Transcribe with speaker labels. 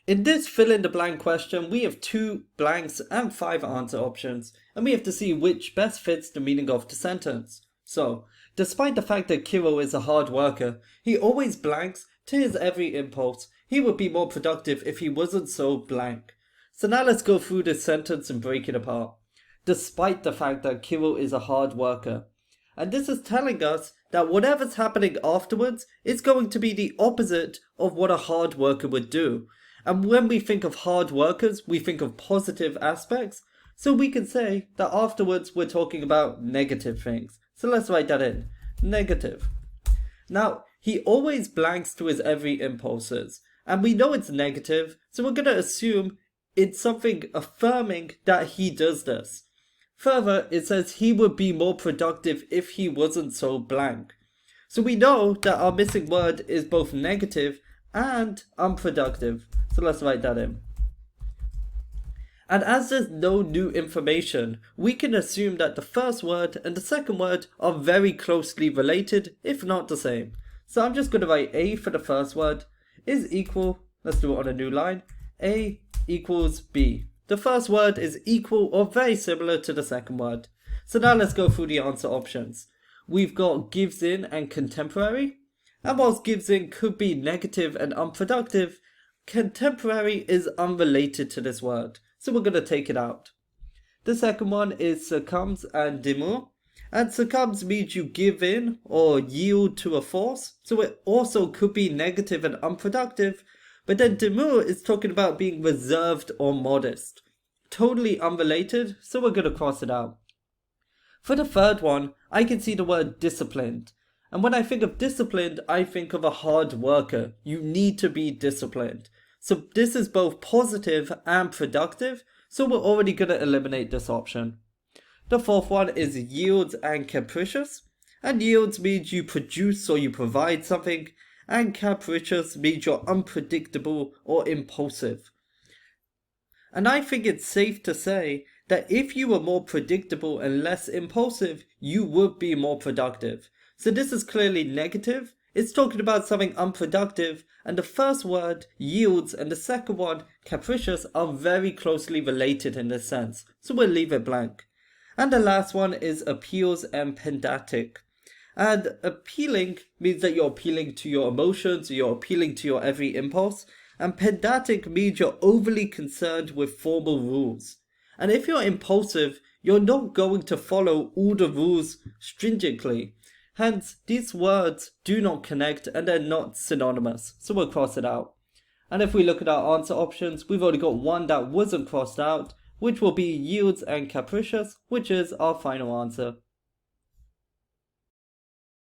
Speaker 1: In this fill in the blank question, we have 2 blanks and 5 answer options, and we have to see which best fits the meaning of the sentence. So, despite the fact that Kiro is a hard worker, he always blanks to his every impulse. He would be more productive if he wasn't so blank. So now let's go through this sentence and break it apart. Despite the fact that Kiro is a hard worker. And this is telling us that whatever's happening afterwards is going to be the opposite of what a hard worker would do. And when we think of hard workers, we think of positive aspects. So we can say that afterwards we're talking about negative things. So let's write that in. Negative. Now, he always blanks to his every impulses. And we know it's negative, so we're going to assume it's something affirming that he does this. Further, it says he would be more productive if he wasn't so blank. So we know that our missing word is both negative and unproductive. So let's write that in. And as there's no new information, we can assume that the first word and the second word are very closely related, if not the same. So I'm just going to write A for the first word is equal, let's do it on a new line, A equals B. The first word is equal or very similar to the second word. So now let's go through the answer options. We've got gives in and contemporary. And whilst gives in could be negative and unproductive, contemporary is unrelated to this word. So we're going to take it out. The second one is succumbs and demur. And succumbs means you give in or yield to a force. So it also could be negative and unproductive. But then demur is talking about being reserved or modest. Totally unrelated, so we're going to cross it out. For the third one, I can see the word disciplined. And when I think of disciplined, I think of a hard worker. You need to be disciplined. So this is both positive and productive, so we're already going to eliminate this option. The fourth one is yields and capricious. And yields means you produce or you provide something. And capricious means you're unpredictable or impulsive. And I think it's safe to say that if you were more predictable and less impulsive, you would be more productive. So this is clearly negative. It's talking about something unproductive, and the first word, yields, and the second one, capricious, are very closely related in this sense. So we'll leave it blank. And the last one is appeals and pedantic. And appealing means that you're appealing to your emotions, you're appealing to your every impulse. And pedantic means you're overly concerned with formal rules. And if you're impulsive, you're not going to follow all the rules stringently. Hence, these words do not connect and they're not synonymous. So we'll cross it out. And if we look at our answer options, we've already got one that wasn't crossed out, which will be yields and capricious, which is our final answer.